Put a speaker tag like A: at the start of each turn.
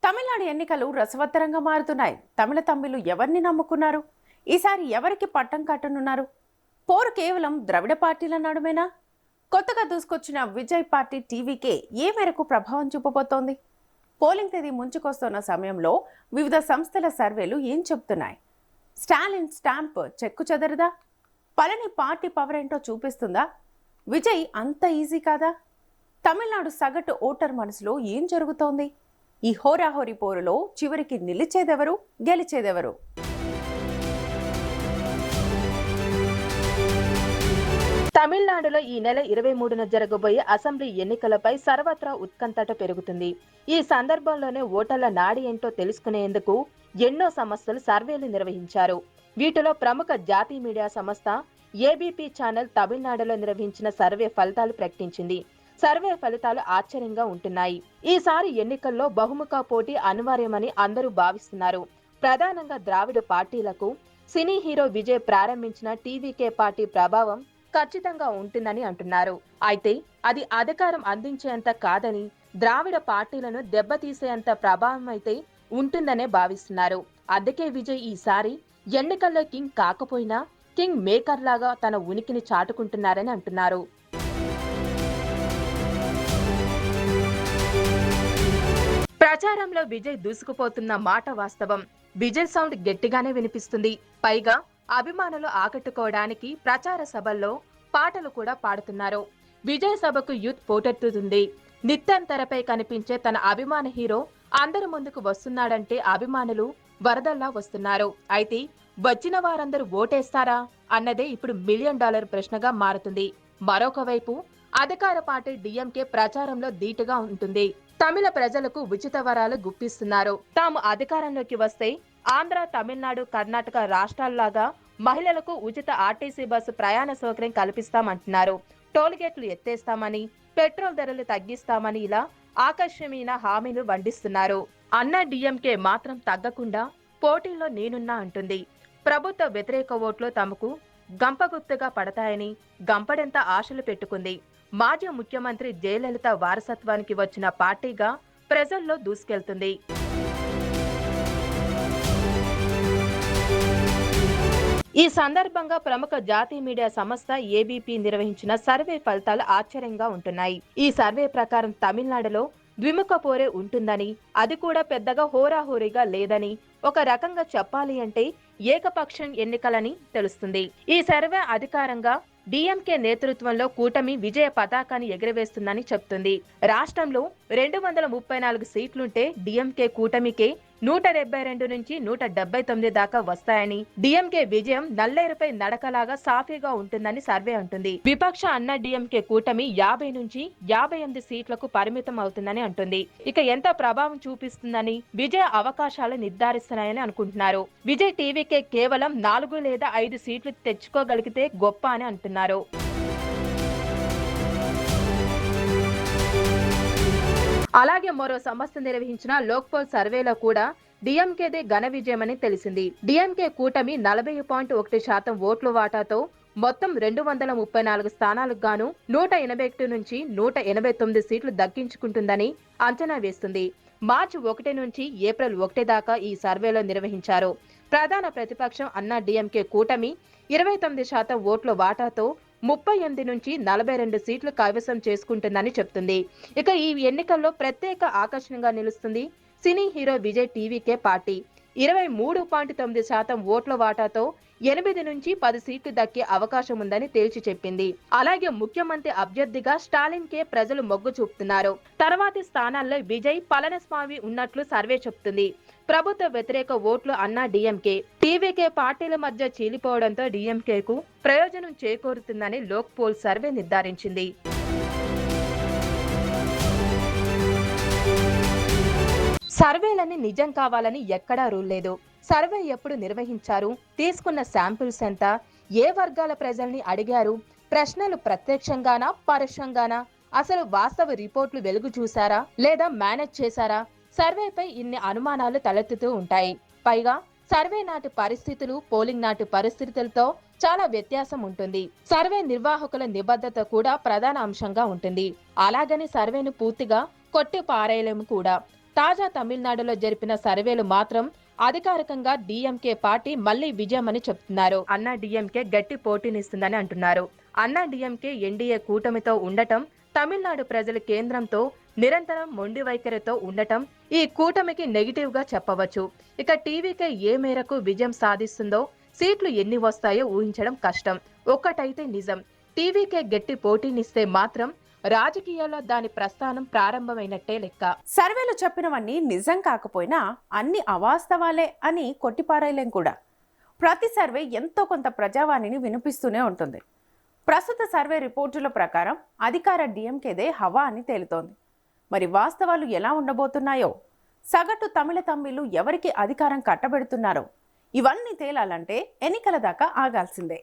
A: తమిళనాడు ఎన్నికలు రసవత్తరంగా మారుతున్నాయి. తమిళ తమ్మిళ్లు ఎవరిని నమ్ముకున్నారు? ఈసారి ఎవరికి పట్టం కట్టనున్నారు? పోరు కేవలం ద్రవిడ పార్టీల నడుమేనా? కొత్తగా దూసుకొచ్చిన విజయ్ పార్టీ టీవీకే ఏ మేరకు ప్రభావం చూపబోతోంది? పోలింగ్ తేదీ ముంచుకొస్తున్న సమయంలో వివిధ సంస్థల సర్వేలు ఏం చెబుతున్నాయి? స్టాలిన్ స్టాంప్ చెక్కు చెదరదా? పళని పార్టీ పవర్ ఏంటో చూపిస్తుందా? విజయ్ అంత ఈజీ కాదా? తమిళనాడు సగటు ఓటర్ మనసులో ఏం జరుగుతోంది? ఈ హోరాహోరీ పోరులో చివరికి నిలిచేదెవరు, గెలిచేదెవరు?
B: తమిళనాడులో ఈ నెల 23న జరగబోయే అసెంబ్లీ ఎన్నికలపై సర్వత్రా ఉత్కంఠత పెరుగుతుంది. ఈ సందర్భంలోనే ఓటర్ల నాడి ఏంటో తెలుసుకునేందుకు ఎన్నో సంస్థలు సర్వేలు నిర్వహించారు. వీటిలో ప్రముఖ జాతీయ మీడియా సంస్థ ఏబీపీ ఛానల్ తమిళనాడులో నిర్వహించిన సర్వే ఫలితాలు ప్రకటించింది. సర్వే ఫలితాలు ఆశ్చర్యంగా ఉంటున్నాయి. ఈసారి ఎన్నికల్లో బహుముఖ పోటీ అనివార్యమని అందరూ భావిస్తున్నారు. ప్రధానంగా ద్రావిడ పార్టీలకు సినీ హీరో విజయ్ ప్రారంభించిన టీవీకే పార్టీ ప్రభావం ఖచ్చితంగా ఉంటుందని అంటున్నారు. అయితే అది అధికారం అందించేంత కాదని, ద్రావిడ పార్టీలను దెబ్బతీసేంత ప్రభావం అయితే ఉంటుందనే భావిస్తున్నారు. అందుకే విజయ్ ఈసారి ఎన్నికల్లో కింగ్ కాకపోయినా కింగ్ మేకర్ లాగా తన ఉనికిని చాటుకుంటున్నారని అంటున్నారు. ప్రచారంలో విజయ్ దూసుకుపోతున్న మాట వాస్తవం. విజయ్ సౌండ్ గట్టిగానే వినిపిస్తుంది. పైగా అభిమానులు ఆకట్టుకోవడానికి ప్రచార సభల్లో పాటలు కూడా పాడుతున్నారు. విజయ్ సభకు యూత్ పోటెత్తుతుంది. నిత్యం తెరపై కనిపించే తన అభిమాన హీరో అందరి ముందుకు వస్తున్నాడంటే అభిమానులు వరదల్లా వస్తున్నారు. అయితే వచ్చిన వారందరూ ఓటేస్తారా అన్నదే ఇప్పుడు $1 మిలియన్ ప్రశ్నగా మారుతుంది. మరొక వైపు అధికార పార్టీ డిఎంకే ప్రచారంలో ధీటుగా ఉంటుంది. తమిళ ప్రజలకు ఉచిత వరాలు గుప్పిస్తున్నారు. తాము అధికారంలోకి వస్తే ఆంధ్ర, తమిళనాడు, కర్ణాటక రాష్ట్రాల్లాగా మహిళలకు ఉచిత ఆర్టీసీ బస్సు ప్రయాణ సౌకర్యం కల్పిస్తామంటున్నారు. టోల్గేట్లు ఎత్తేస్తామని, పెట్రోల్ ధరలు తగ్గిస్తామని ఇలా ఆకర్షణీయ హామీలు వండిస్తున్నారు. అన్నా డిఎంకే మాత్రం తగ్గకుండా పోటీలో నేనున్నా అంటుంది. ప్రభుత్వ వ్యతిరేక ఓట్లు తమకు గంపగుత్తుగా పడతాయని గంపడెంత ఆశలు పెట్టుకుంది. మాజీ ముఖ్యమంత్రి జయలలిత వారసత్వానికి వచ్చిన పార్టీగా ప్రజల్లో దూసుకెళ్తుంది. ఈ సందర్భంగా ప్రముఖ జాతీయ మీడియా సంస్థ ఏబీపీ నిర్వహించిన సర్వే ఫలితాలు ఆశ్చర్యంగా ఉంటున్నాయి. ఈ సర్వే ప్రకారం తమిళనాడులో ద్విముఖ పోరే ఉంటుందని, అది కూడా పెద్దగా హోరాహోరీగా లేదని, ఒక రకంగా చెప్పాలి అంటే ఏకపక్షం ఎన్నికలని తెలుస్తుంది. ఈ సర్వే అధికారంగా డిఎంకే నేతృత్వంలో కూటమి విజయ పతాకాన్ని ఎగురవేస్తుందని చెప్తుంది. రాష్ట్రంలో 234 సీట్లుంటే డిఎంకే కూటమికే 172 నుంచి 179 దాకా వస్తాయని, డిఎంకే విజయం నల్లేరుపై నడకలాగా సాఫీగా ఉంటుందని సర్వే అంటుంది. విపక్ష అన్నా డిఎంకే కూటమి 50 నుంచి 58 సీట్లకు పరిమితం అవుతుందని అంటుంది. ఇక ఎంత ప్రభావం చూపిస్తుందని, విజయ అవకాశాలు నిర్ధారిస్తున్నాయని అనుకుంటున్నారు. విజయ్ టీవీకే కేవలం 4 లేదా 5 సీట్లు తెచ్చుకోగలిగితే గొప్ప అని అంటున్నారు. అలాగే మరో సంస్థ నిర్వహించిన లోక్పోల్ సర్వేలో కూడా డిఎంకేదే ఘన విజయమని తెలిసింది. డిఎంకే కూటమి 40.1% ఓట్ల వాటాతో మొత్తం 234 స్థానాలకు గాను 181 నుంచి 189 సీట్లు దక్కించుకుంటుందని అంచనా వేస్తుంది. మార్చి 1 నుంచి ఏప్రిల్ 1 దాకా ఈ సర్వేలో నిర్వహించారు. ప్రధాన ప్రతిపక్షం అన్నా డిఎంకే కూటమి 29% ఓట్ల వాటాతో 38 నుంచి 42 సీట్లు కైవసం చేసుకుంటుందని చెప్తుంది. ఇక ఈ ఎన్నికల్లో ప్రత్యేక ఆకర్షణగా నిలుస్తుంది cine hero Vijay TVK party. 23.9% ఓట్ల వాటాతో 8 నుంచి 10 సీట్లు దక్కే అవకాశం ఉందని తేల్చి చెప్పింది. అలాగే ముఖ్యమంత్రి అభ్యర్థిగా స్టాలిన్ కే ప్రజలు మొగ్గు చూపుతున్నారు. తర్వాతి స్థానాల్లో విజయ్, పళనిస్వామి ఉన్నట్లు సర్వే చెప్తుంది. ప్రభుత్వ వ్యతిరేక ఓట్లు అన్నా డిఎంకే, టీవీకే పార్టీల మధ్య చీలిపోవడంతో డిఎంకేకు ప్రయోజనం చేకూరుతుందని లోక్ పోల్ సర్వే నిర్ధారించింది. సర్వేలని నిజం కావాలని ఎక్కడా రూల్ లేదు. సర్వే ఎప్పుడు నిర్వహించారు, తీసుకున్న శాంపిల్స్ ఎంత, ఏ వర్గాల ప్రజల్ని అడిగారు, ప్రశ్నలు ప్రత్యక్షంగానా పరోక్షంగానా, అసలు వాస్తవ రిపోర్ట్లు వెలుగు చూశారా లేదా మేనేజ్ చేశారా? సర్వేపై ఇన్ని అనుమానాలు తలెత్తుతూ ఉంటాయి. పైగా సర్వే నాటి పరిస్థితులు, పోలింగ్ నాటి పరిస్థితులతో చాలా వ్యత్యాసం ఉంటుంది. సర్వే నిర్వాహకుల నిబద్ధత కూడా ప్రధాన అంశంగా ఉంటుంది. అలాగని సర్వేను పూర్తిగా కొట్టి పారేయలేము కూడా. తాజా తమిళనాడులో జరిపిన సర్వేలు మాత్రం అధికారికంగా డిఎంకే పార్టీ మళ్లీ విజయమని చెప్తున్నారు. అన్నా డిఎంకే గట్టి పోటీనిస్తుందని అంటున్నారు. అన్నా డిఎంకే ఎన్డీఏ కూటమితో ఉండటం, తమిళనాడు ప్రజల కేంద్రంతో నిరంతరం మొండి వైఖరితో ఉండటం ఈ కూటమికి నెగిటివ్ గా చెప్పవచ్చు. ఇక టీవీకే ఏ మేరకు విజయం సాధిస్తుందో, సీట్లు ఎన్ని వస్తాయో ఊహించడం కష్టం. ఒక్కటైతే నిజం, టీవీకే గట్టి పోటీనిస్తే మాత్రం రాజకీయాల్లో దాని ప్రస్థానం ప్రారంభమైనట్టే లెక్క.
A: సర్వేలు చెప్పినవన్నీ నిజం కాకపోయినా అన్ని అవాస్తవాలే అని కొట్టిపారేయలేం కూడా. ప్రతి సర్వే ఎంతో కొంత ప్రజావాణిని వినిపిస్తూనే ఉంటుంది. ప్రస్తుత సర్వే రిపోర్టుల ప్రకారం అధికార డిఎంకేదే హవా అని తేలుతోంది. మరి వాస్తవాలు ఎలా ఉండబోతున్నాయో, సగటు తమిళ తమ్మిళ్లు ఎవరికి అధికారం కట్టబెడుతున్నారో, ఇవన్నీ తేలాలంటే ఎన్నికల దాకా ఆగాల్సిందే.